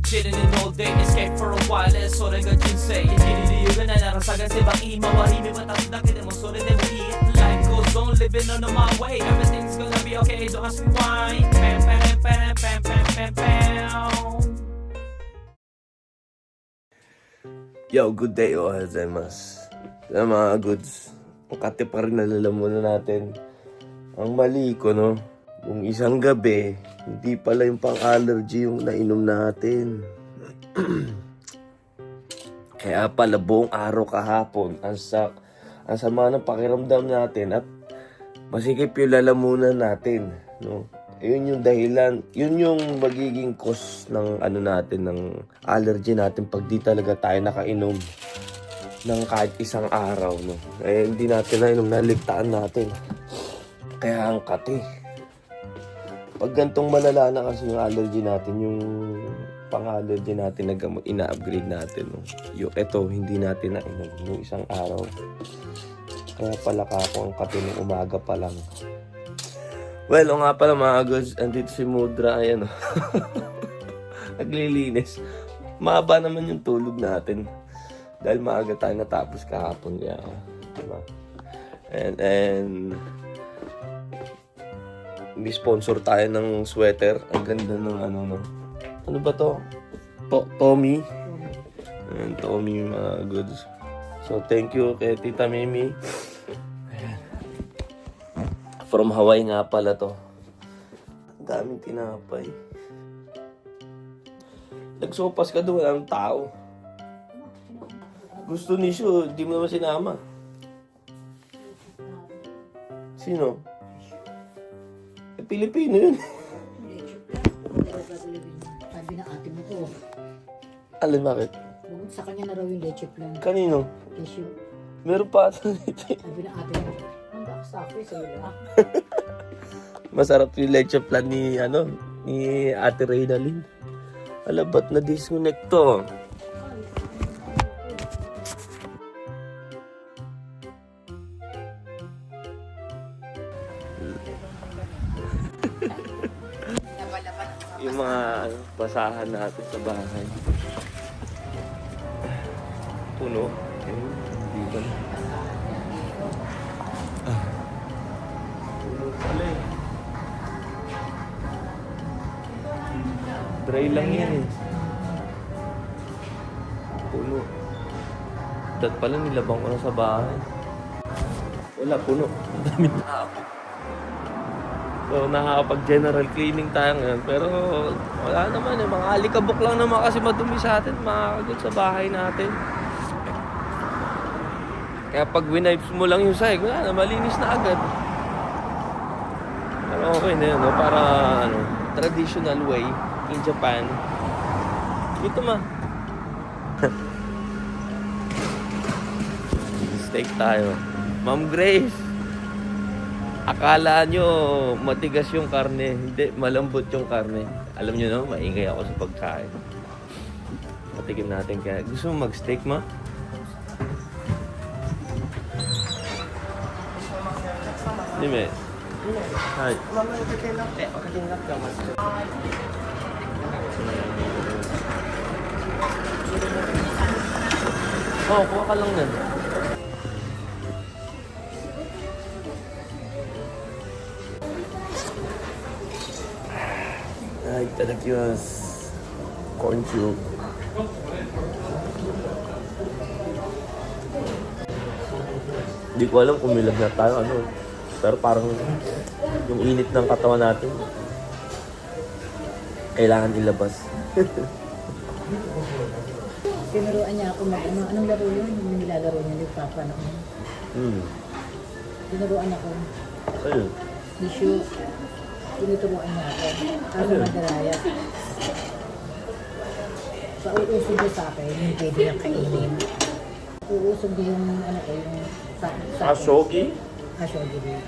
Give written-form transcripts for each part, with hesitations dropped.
chilling in all day, escape for a while,それが人生生きる理由がないなら探せばいい周り見渡すだけでもそれでもいい Life goes on, living on my way, everything's gonna be okay, don't ask me why. Pam pam pam pam pam pam pam. Yo, good day, ohazaimasu. Sa mga goods, makati pa rin nalalamunan natin. Ang mali ko, no? Yung isang gabi, hindi pala yung pang-allergy yung nainom natin. Kaya pala buong araw kahapon, ang sama ng pakiramdam natin at masikip yung lalamunan natin, no? Yun yung dahilan, yun yung magiging cause ng ano natin, ng allergy natin pag di talaga tayo nakainom ng kahit isang araw, no? Eh, hindi natin nainom, naligtaan natin. Kaya ang kati. Pag gantong malala na kasi yung allergy natin, yung pang-allergy natin na gamot, ina-upgrade natin, no? Yung eto, hindi natin nainom yung isang araw. Kaya pala kako ang kati ng umaga pa lang. Well, o nga pala mga goods, andito si Mudra, ayan o. Naglilinis. Mahaba naman yung tulog natin. Dahil maaga tayo natapos kahapon. Kaya, diba? And may sponsor tayo ng sweater. Ang ganda ng ano, no? Ano ba to? Tommy. Ayan, Tommy mga goods. So, thank you kay Tita Mimi. From Hawaii nga pala to. Ang daming tinapay. Nagsopas ka doon, walang tao. Gusto ni Shu, di mo naman sinama. Sino? Eh, Pilipino yun. Sabi na ate mo to. Alam bakit? Bukod sa kanya na raw yung leche plan. Kanino? Tissue. Meron pa ata nito. Sabi na ate mo. Ang baksapi sa'yo lang. Masarap yung leche plan ni, ni Ate Reynalyn. Alabat na disconnect to. Yung mga basahan natin sa bahay. Puno. Hindi ba? Puno pala eh. Dry lang yan eh. Puno. Dat pala nilabang ko na sa bahay. Wala, puno. Ang dami tao. So, nakakapag-general cleaning tayo ngayon. Pero, wala naman eh. Mga alikabok lang naman kasi madumi sa atin. Makakagot sa bahay natin. Kaya pag winipes mo lang yung sahig, wala na, malinis na agad. Pero okay na yun, no? Para, traditional way in Japan. Ito ma. Steak tayo. Ma'am Grace. Akala nyo matigas yung karne. Hindi, malambot yung karne. Alam nyo no, maingay ako sa pagkain. Patikim natin kaya. Gusto mo mag-steak ma? Hindi me. Hi. Oh, kuha ka lang yan. Ay, itadakimasu. Corn soup. Hindi ko alam kung milag na tayo, pero parang yung init ng katawan natin, kailangan ilabas. Tinuruan niya ako anong laro yun? Yung nilalaro niya ni Papa noon. Tinuruan ako. Ayun. Tissue. Tinuturuan niya ako. Ano madaraya. Sa uusog niya sa akin, yung pwede niyang kainin. Uusog din yung yung Asogi? Asogi din.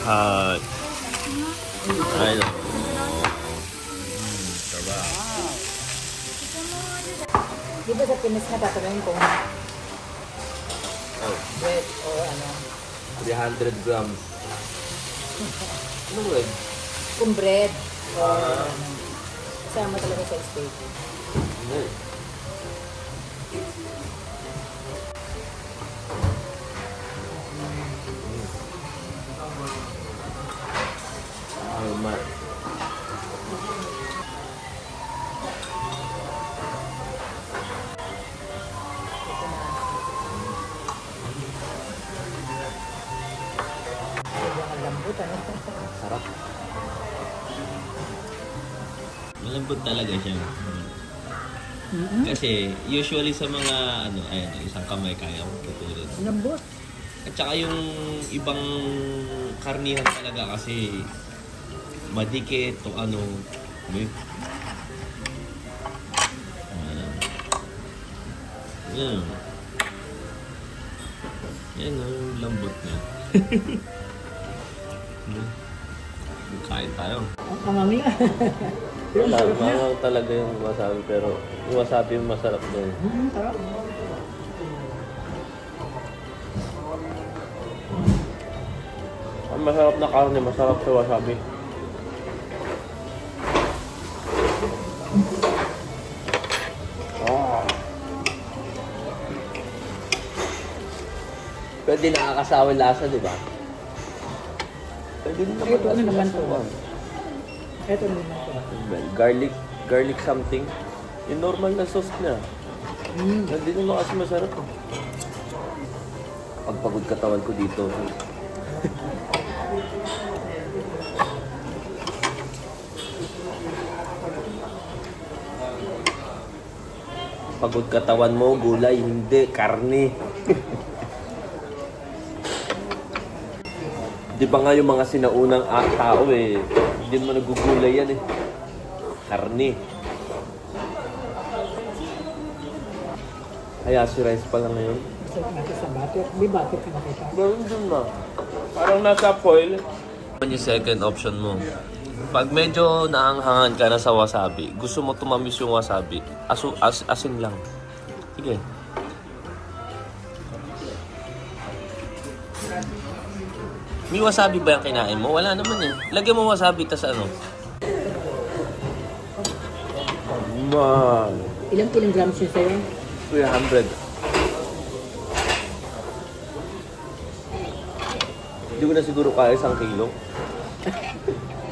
Ayun. Di ba sa Pinas na tatanungin kung wet o 300 grams. Ano bread? Kung bread. Sama talaga sa steak. Hindi. Alma. Ang lambot, ano? Sarap. Malambot talaga siya. Kasi usually sa mga ayan, isang kamay kaya ko tutulad. Lambot. At saka yung ibang karnihan talaga kasi madikit o may yan. Yan yung lambot niya. Kain tayo. Ang amami nga. Malang talaga yung wasabi pero yung wasabi yung masarap din. Sarap. Ang masarap na karne, masarap sa wasabi. Pwede nakakasawa yung lasa, di ba? Pwede din naman Ito, ano naman to? lasa. Ito naman ito. Well, garlic something. Yung normal na sauce niya. Hindi naman kasi masarap. Pagpagod katawan ko dito. Pagod katawan mo, gulay, hindi, karne. Di ba nga yung mga sinaunang tao hindi mo nagugulay yan Karne. Kaya si rice pa lang ngayon. Sa natin sa butter. May butter ka nakita. Meron dun na. Parang nasa foil. Ano yung second option mo? Pag medyo naanghangan ka na sa wasabi, gusto mo tumamis yung wasabi, asin lang. Sige. May wasabi ba yung kinain mo? Wala naman Lagyan mo wasabi tas Man. Ilang kilograms yun sa'yo? 300. Hindi ko na siguro kaya 1 kilo.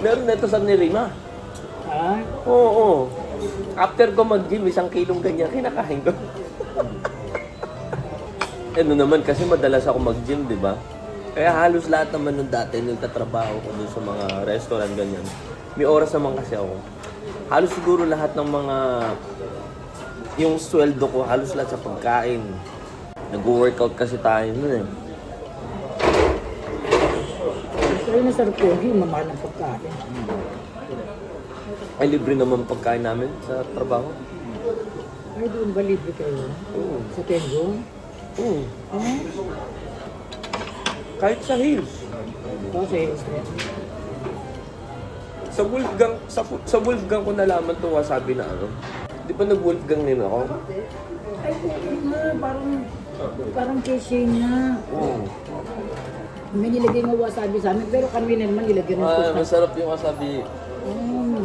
Meron na ito sa Nirima. Ah? Oo. After ko mag-gym, 1 kilong ganyan, kinakain ko. Naman, kasi madalas ako mag-gym, di ba? Kaya halos lahat naman nung dati, nagtatrabaho ko dun sa mga restaurant, ganyan. May oras naman kasi ako. Halos siguro lahat ng mga... Yung sweldo ko, halos lahat sa pagkain. Nag-workout kasi tayo nun Pero masarap yun. Yung mamahal ng pagkain. Ay, libre naman pagkain namin sa trabaho. Ay, doon ba libre kayo? Oo. Sa Tengo? Oo. Ah? Kahit sa Hills. Sa Hills din. Sa Wolfgang ko nalaman to wasabi na Di ba nag-Wolfgang din ako? Ay, parang kay na. Oo. May nilagay mo wasabi sa amin, pero kami na naman nilagyan ng sauce. Masarap yung wasabi. Oh.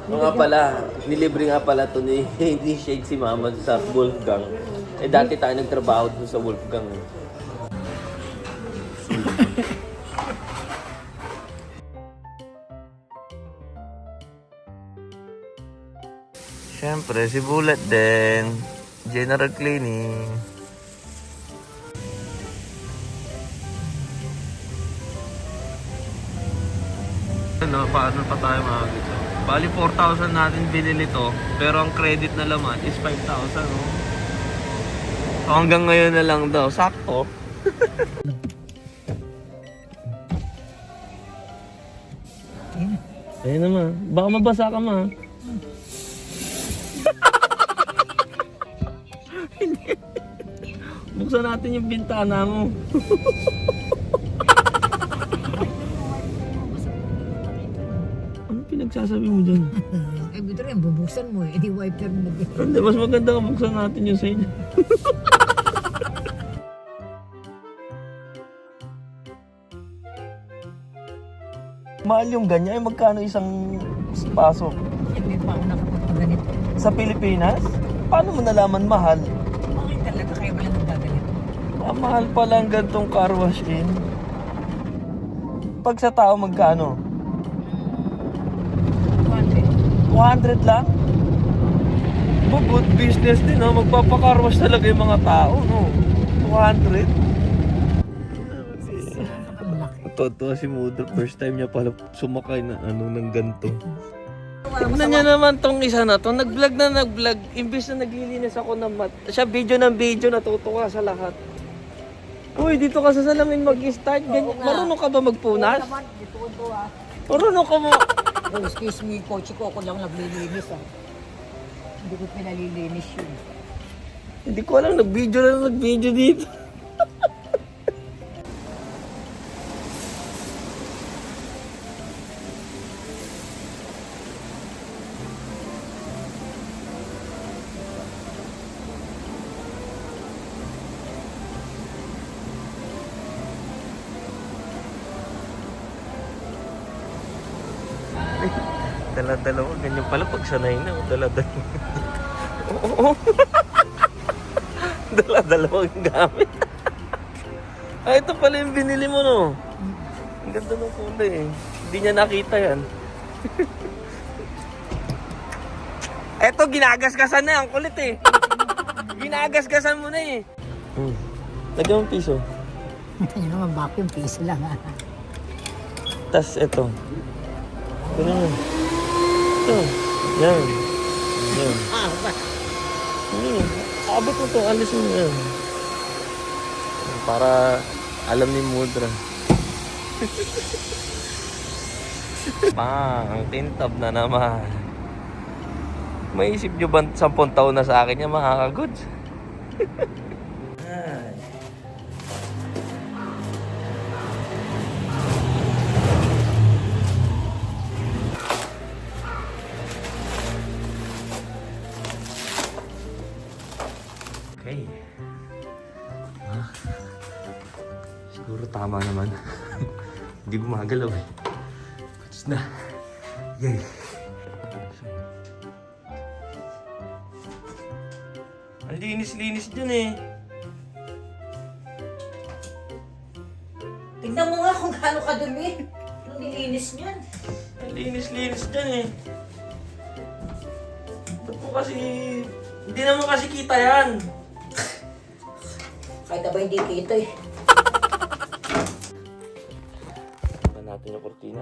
Nga pala, nilibre nga pala to ni Shade si Mama sa Wolfgang. Dati tayo nagtrabaho dun sa Wolfgang. Siyempre, si Bullet din. General cleaning. Paano pa tayo makakita? Bali 4,000 natin binili to, pero ang credit na laman is 5,000, no? So hanggang ngayon na lang daw, sakto. Ayun naman, baka mabasa ka ma. Hindi. Buksan natin yung bintana mo. Pinagsasabi mo dyan? Eh, bito rin, bubuksan mo eh. Di wiper mo. Hindi, mas maganda kung buksan natin yung sa inyo. Mahal yung ganyan. Ay, magkano isang pasok? Hindi pa ako nakapunta ganito. Sa Pilipinas? Paano mo nalaman mahal? Bakit talaga kayo ba lang nagaganito? Mahal pa lang gantong car wash in. Pag sa tao, magkano? 200 lang? Good business din, no? Magpapacar wash talaga yung mga tao, no? 200? Ang laki. Totoo si Mudra, first time niya pala sumakay na ng ganito. Tignan niya naman tong isa na to, nag-vlog na nag-vlog, imbis na naglilinis ako ng mat. Siya video ng video, natutuwa sa lahat. Uy, dito ka sa salamin mag-start. Marunong ka ba magpunas? Marunong ka mo. Oh, excuse me, kotse ko ako lang naglilinis ah. Hindi ko pinalilinis yun. Hindi ko alam, nag-video dito. Dala-dalawa, ganyan pala pag sanay na. Dala-dalawa. Oo. Dala-dalawang gamit. Ito pala yung binili mo, no? Ang ganda ng kulay eh. Hindi niya nakita yan. Eto, ginagasgasan na. Ang kulit eh. Ginagasgasan mo na eh. Lagyan mo piso. Yun naman, vacuum piso lang ah. Tas eto. Ito na. Ito. Yan. Yan. Abot mo to. Alis mo yan. Para alam ni Mudra. Ang tintab na naman. Maisip nyo ba 10 taon na sa akin yan mga kagods? Okay. Siguro tama naman. Hindi gumagalaw eh. Kuts na. Yay. Ang linis-linis dyan eh. Tignan mo nga kung gaano kadumi. Ang nilinis niyan. Ang linis-linis dyan eh. Ba't po kasi... Hindi naman kasi kita yan. Kahit na ba hindi kita eh. Tignan natin yung kortina.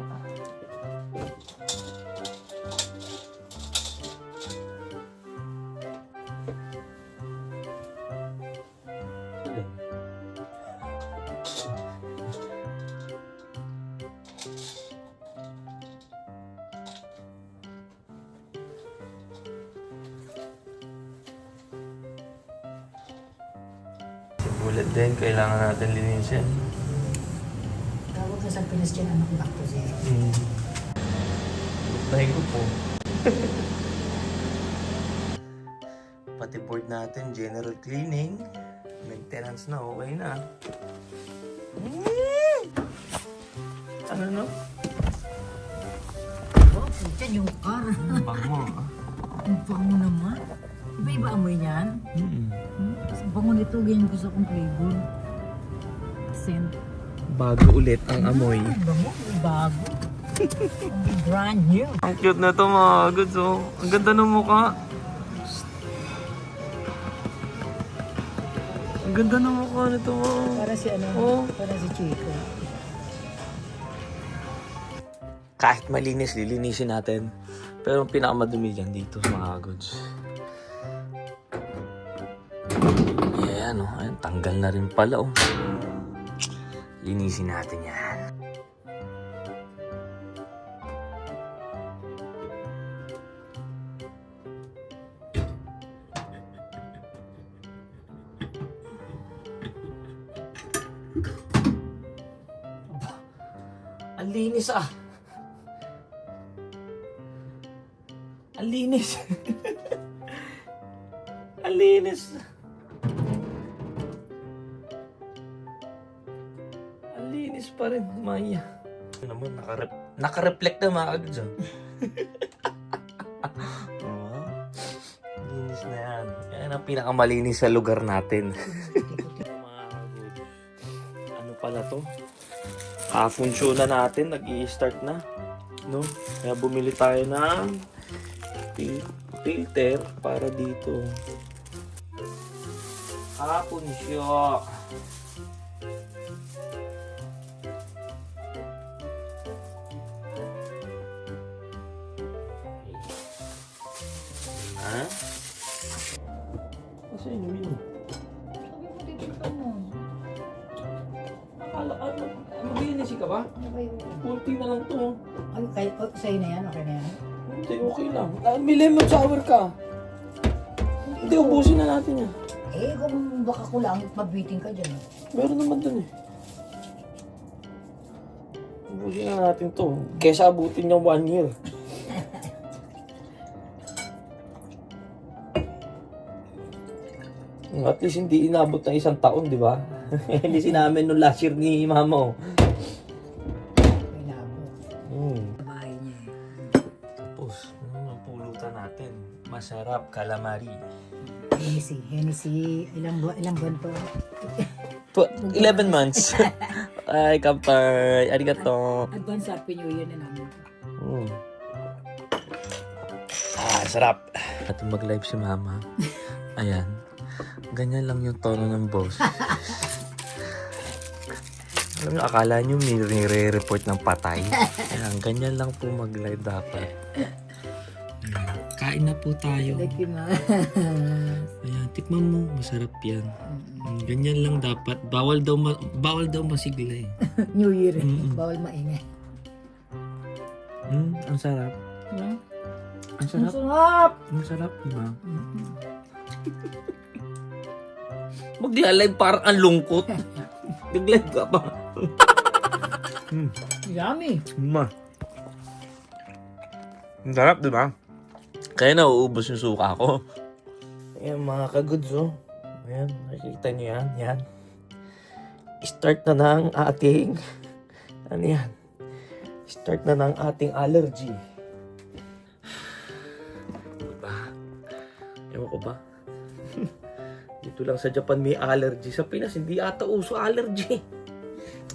Bullet din, kailangan natin linisin. Tawag na sa Pinas dyan, anak, back to zero. Buktahin ko po. Pati board natin, general cleaning. Maintenance na, okay na. Ano no? Oh, puta yung car. Bango. Ang bango naman. Iba-iba amoy niyan. Ang bango nito, ganyan gusto kong flavor. Scent. Bago ulit ang amoy. Ang bango, bago. Ang brand new. Ang cute na to mga goods, oh. Ang ganda ng mukha. Ang ganda ng mukha nito, oh. Para si ano, Oh. para si Chico. Kahit malinis, lilinisin natin. Pero ang pinakamadumi dyan dito mga goods. Ayan, oh. Ayan, tanggal na rin pala, oh. Linisin natin yan. Ang linis ah. Ang linis. Ang linis. Ang linis pa rin, Maya. Ano naman, nakarep. Naka-reflect na mga kagods. Oo. Linis na yan. Yan ang pinakamalinis sa lugar natin. Mga kagods. Ano pala to? Funsyon na natin. Nag-i-start na. No? Kaya bumili tayo ng filter para dito. Funsyo. Ha? Kasi yun. Sabi mo, titignan mo. Maglinis ka ba? Ano ba yun? Kunti na lang to. Ay, kahit sa'yo na yan, okay na yan? Hindi, okay lang. May lemon sour ka. Hindi, ubusin na natin yan. Eh, kung baka kulang, mag-waiting ka dyan. Meron naman dun eh. Ubusin na natin to. Kesa abutin niya 1 year. At least hindi inabot ng 1 taon, di ba? Hindi sinamin nung last year ni mama. May labo. Bahay niya eh. Tapos, ang pulutan natin? Masarap, calamari. Hennessy. Ilang buwan to? 11 months. Ay, kapay. Arigato. Advance Happy New Year na namin. Sarap. At mag-live si mama. Ayan. Ganyan lang yung tono ng boss. Alam nyo, akala nyo may nire-report ng patay. Ayan, ganyan lang po mag-live dapat. Ayan, kain na po tayo. Thank you, ma. Ayan, tikman mo. Masarap yan. Ganyan lang dapat. Bawal daw masigla eh. New Year. Bawal maingay. Ang sarap. Ang Ang sarap. sarap! Ang sarap, diba? Magla-live parang ang lungkot. Nag-live ka pa. Yummy! Ang sarap, diba? Kaya nauubos yung suka ko. Ayan mga kagods, oh. Ayan, nakikita nyo yan. Yan. Start na ng ating... Ano yan? Start na ng ating allergy. Diba? Ewan ko ba? Dito lang sa Japan may allergy. Sa Pinas, hindi ata uso allergy.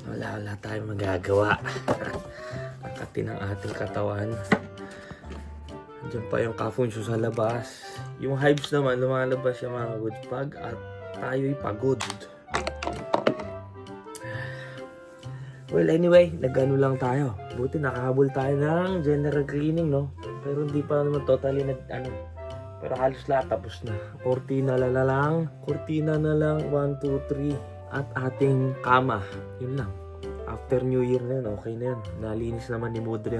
Wala tayong magagawa. Ang kati ng ating katawan. Andiyan pa yung kafunsyo sa labas. Yung hives naman, lumalabas yung mga goods pag at tayo'y pagod. Well, anyway, nag-ano lang tayo. Buti nakahabol tayo ng general cleaning, no? Pero hindi pa naman totally pero halos lahat tapos na. Kortina na lang. 1, 2, 3. At ating kama. Yun lang. After New Year na yan, okay na yan. Nalinis naman ni Mudre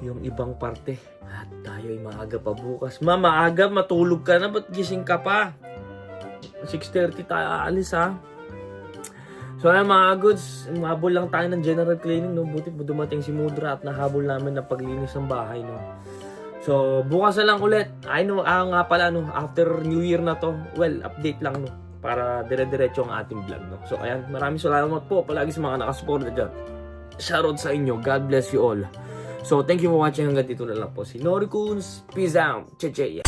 yung ibang parte. At tayo ay maaga pa bukas. Ma, maaga, matulog ka na. Ba't gising ka pa? 6:30 tayo aalis, ha? So ayan mga goods, umabol lang tayo ng general cleaning, no? Buti po dumating si Mudra at nahabol namin na paglinis ng bahay, no? So bukas na lang ulit. Ay no, nga pala, no? After New Year na to, well, update lang, no? Para dire-diretso ang ating vlog, no? So ayan, maraming salamat po palagi sa mga nakasuporta dyan. Shoutout sa inyo. God bless you all. So thank you for watching. Hanggang dito na lang po si Nori Coons. Peace out. Cheche.